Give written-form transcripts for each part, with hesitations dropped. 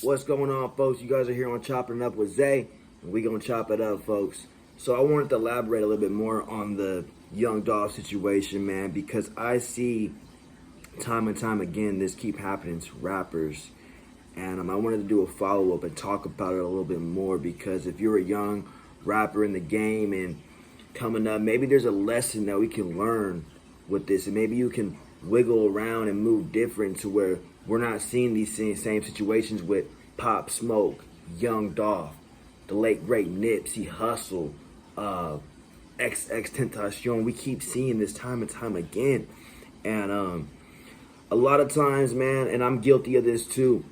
What's going on, folks? You guys are here on Chopping It Up with Zay, and we gonna chop it up, folks. So I wanted to elaborate a little bit more on the Young Dolph situation, man, because I see time and time again this keep happening to rappers, and I wanted to do a follow up and talk about it a little bit more because if you're a young rapper in the game and coming up, maybe there's a lesson that we can learn with this, and maybe you can wiggle around and move different to where we're not seeing these same situations with Pop Smoke, Young Dolph, the late great Nipsey Hussle, Tentacion. We keep seeing this time and time again, and a lot of times, man, and I'm guilty of this too.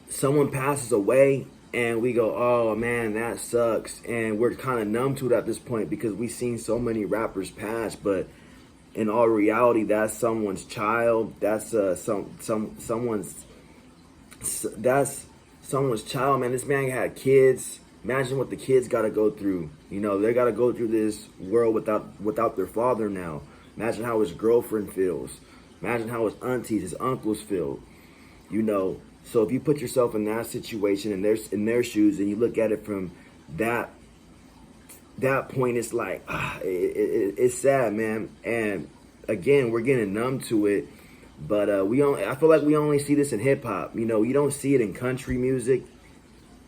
Someone passes away, and we go, "Oh man, that sucks," and we're kind of numb to it at this point because we've seen so many rappers pass, but in all reality, that's someone's child. That's someone's child, man. This man had kids. Imagine what the kids got to go through. You know, they got to go through this world without their father now. Imagine how his girlfriend feels. Imagine how his aunties, his uncles feel. You know, so if you put yourself in that situation and in their shoes, and you look at it from that point, it's like it's sad, man. And again, we're getting numb to it, but I feel like we only see this in hip hop. You know, you don't see it in country music,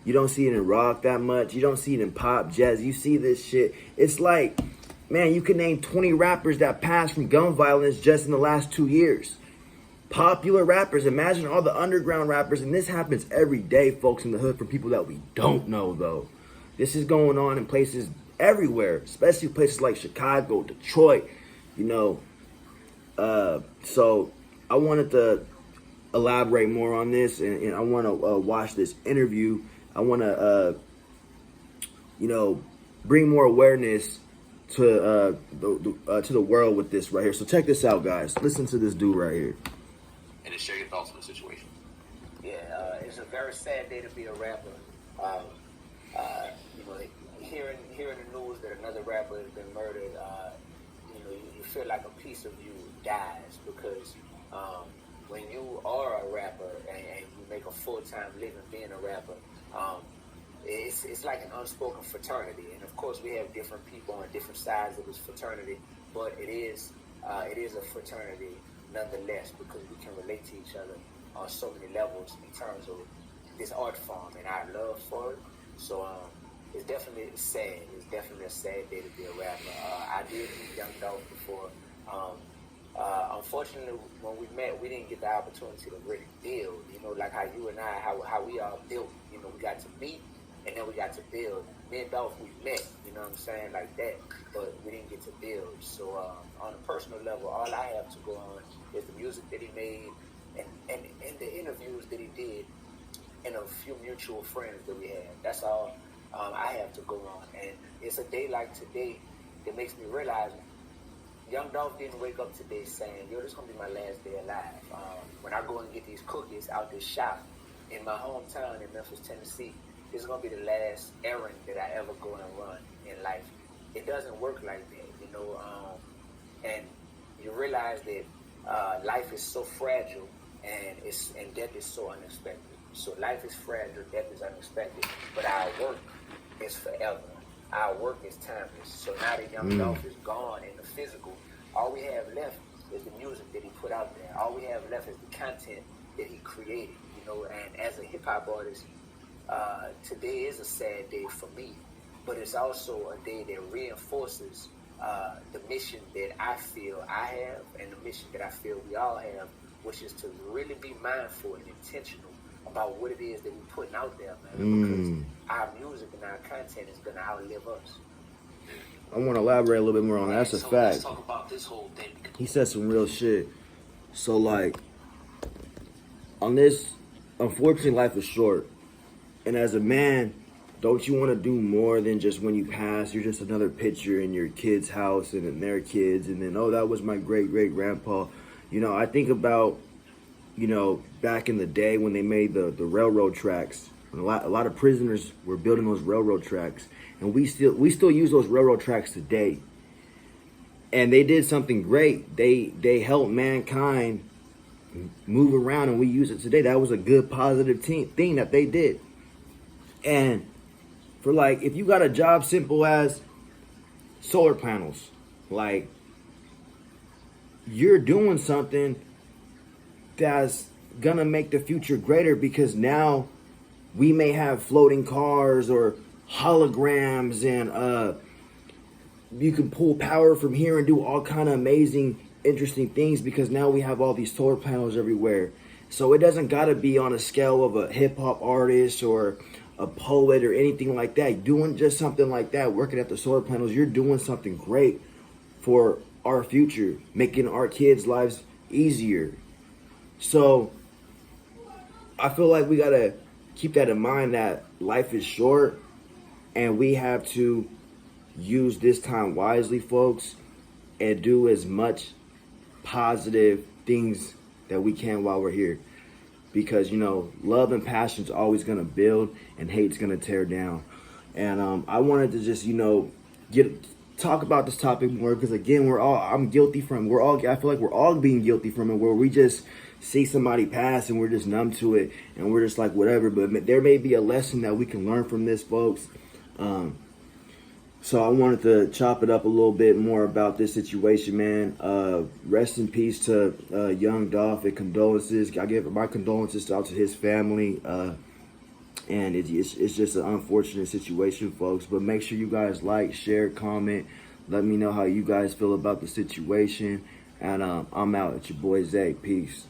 you don't see it in rock that much, you don't see it in pop, jazz. You see this shit. It's like, man, you can name 20 rappers that passed from gun violence just in the last 2 years. Popular rappers. Imagine all the underground rappers, and this happens every day, folks, in the hood, for people that we don't know though. This is going on in places everywhere, especially places like Chicago, Detroit, you know. So I wanted to elaborate more on this, and I want to watch this interview. I want to, bring more awareness to the world with this right here. So check this out, guys. Listen to this dude right here. And to share your thoughts on the situation. Yeah, it's a very sad day to be a rapper. Hearing the news that another rapper has been murdered, you feel like a piece of you dies because when you are a rapper and you make a full-time living being a rapper, it's like an unspoken fraternity. And of course, we have different people on different sides of this fraternity, but it is a fraternity nonetheless because we can relate to each other on so many levels in terms of this art form and our love for it. So it's definitely sad. It's definitely a sad day to be a rapper. I did meet Young Dolph before. Unfortunately, when we met, we didn't get the opportunity to really build. You know, like how you and I, how we all built. You know, we got to meet and then we got to build. Me and Dolph, we met. You know what I'm saying, like that. But we didn't get to build. So on a personal level, all I have to go on is the music that he made and the interviews that he did and a few mutual friends that we had. That's all I have to go on. And it's a day like today that makes me realize Young Dolph didn't wake up today saying, yo, this is going to be my last day alive. When I go and get these cookies out this shop in my hometown in Memphis, Tennessee, this is going to be the last errand that I ever go and run in life. It doesn't work like that, you know. And you realize that life is so fragile and death is so unexpected. So life is fragile, death is unexpected, but our work is forever. Our work is timeless. So now that Young Dolph is gone in the physical, all we have left is the music that he put out there. All we have left is the content that he created, you know. And as a hip hop artist, today is a sad day for me, but it's also a day that reinforces the mission that I feel I have and the mission that I feel we all have, which is to really be mindful and intentional about what it is that we're putting out there, man, because our music and our content is going to outlive us. I want to elaborate a little bit more on that. That's a fact. Let's talk about this whole thing. He said some real shit. So, like, on this, unfortunately, life is short. And as a man, don't you want to do more than just when you pass, you're just another picture in your kid's house and in their kids, and then, oh, that was my great-great-grandpa. You know, I think about, you know, back in the day when they made the railroad tracks. A lot of prisoners were building those railroad tracks, and we still use those railroad tracks today. And they did something great. They helped mankind move around and we use it today. That was a good positive thing that they did. And for like, if you got a job simple as solar panels, like, you're doing something that's gonna make the future greater, because now we may have floating cars or holograms, and you can pull power from here and do all kind of amazing, interesting things, because now we have all these solar panels everywhere. So it doesn't gotta be on a scale of a hip hop artist or a poet or anything like that. Doing just something like that, working at the solar panels, you're doing something great for our future, making our kids' lives easier. So I feel like we gotta keep that in mind, that life is short and we have to use this time wisely, folks, and do as much positive things that we can while we're here. Because, you know, love and passion is always going to build and hate's going to tear down. And I wanted to just, you know, talk about this topic more, because again, I feel like we're all being guilty from it, where we just see somebody pass and we're just numb to it and we're just like, whatever. But there may be a lesson that we can learn from this, folks. So I wanted to chop it up a little bit more about this situation, man. Rest in peace to Young Dolph, and condolences. I give my condolences out to his family. And it's just an unfortunate situation, folks. But make sure you guys like, share, comment. Let me know how you guys feel about the situation. And I'm out. It's your boy Zay. Peace.